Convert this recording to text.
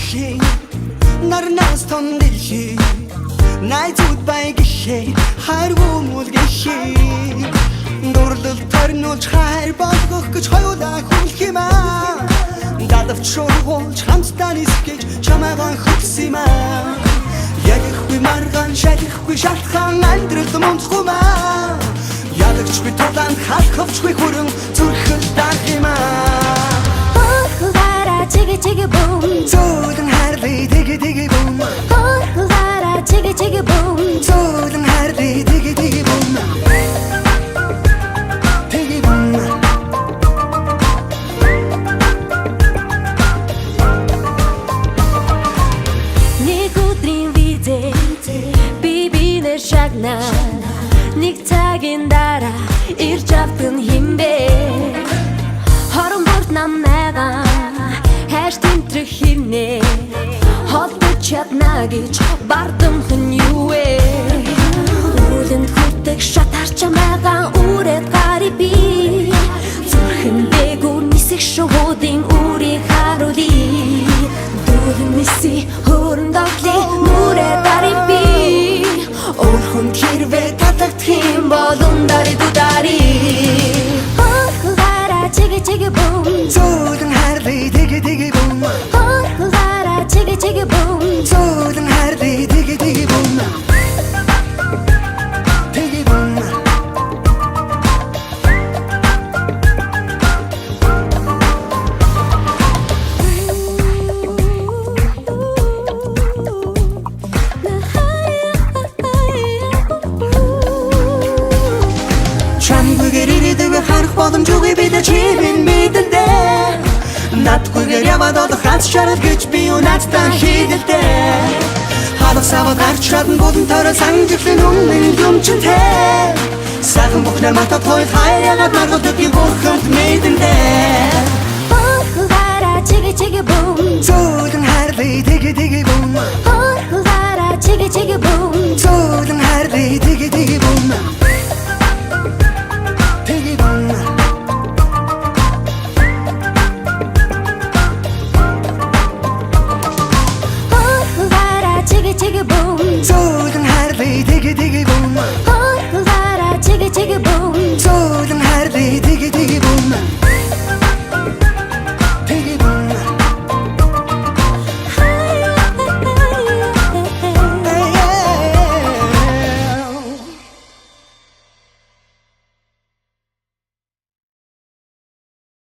гişi Narnas ton dilşi Найзууд бай гişи Харгуумул гişi Дурлал торнуулж хайр болгох гэж хоёулаа хүлх юм аа Дадавч шургуулж хамтдаа нисгэж чамайгаа хөксөн юм аа Яг ихгүй маргаан шалихгүй шалтгаан амьдрал мунцгумаа Ядагчгүй тулаан халахвчгүй хүрэн зүрхэл даах юм аа Хохлара чигэ чигэ бум Зөөлөн харлий тэгэ тэгэ бум Хохлара чигэ чигэ бум Зөөлөн харлий тэгэ тэгэ бум Тэгэ бум Нэг өдрийн визээ бибинэ шагна Нэг цагийн дараа ирж автан химбэ Хорон бүрт намнайгаа хайр тэмтрэх химнэ Холдож чадна гэж бардамхан юу вэ Үлэнд хүрдэг шатар чамайгаа үрээд гари би Зүрхэн дээгүүр нисэх шуудын үрийг харуули Дүүрэн ниси хөрөн догли нүрээ дари би Орхон хэрвээ татагдах юм бол ундари дудари Хохлара чигэ чигэ бум Зөөлөн харлий тэгэ тэгэ бум Хохлара чигэ чигэ бум Зөөлөн харлий тэгэ тэгэ бум Тэгэ бум Чамгүйгээр ирээдүг харах боломжгүй бид чимэн мэдэлдээ Надгүйгээр яваад олох ганц шарал гэж би надтай хийдэлдээ Халах савад гарч чадна будан тойроо сангифлын үнэн юмчинтэй Сайхан бүхнэр матад хойд хайраад маргуудыг бурханд мэдэлдээ Хохлара чигэ чигэ бум Зөөлөн харлий тэгэ тэгэ бум Хохлара чигэ чигэ бум Зөөлөн харлий тэгэ тэгэ бум Тэгэ бум Хохлара чигэ чигэ бум Зөөлөн харлий тэгэ тэгэ бум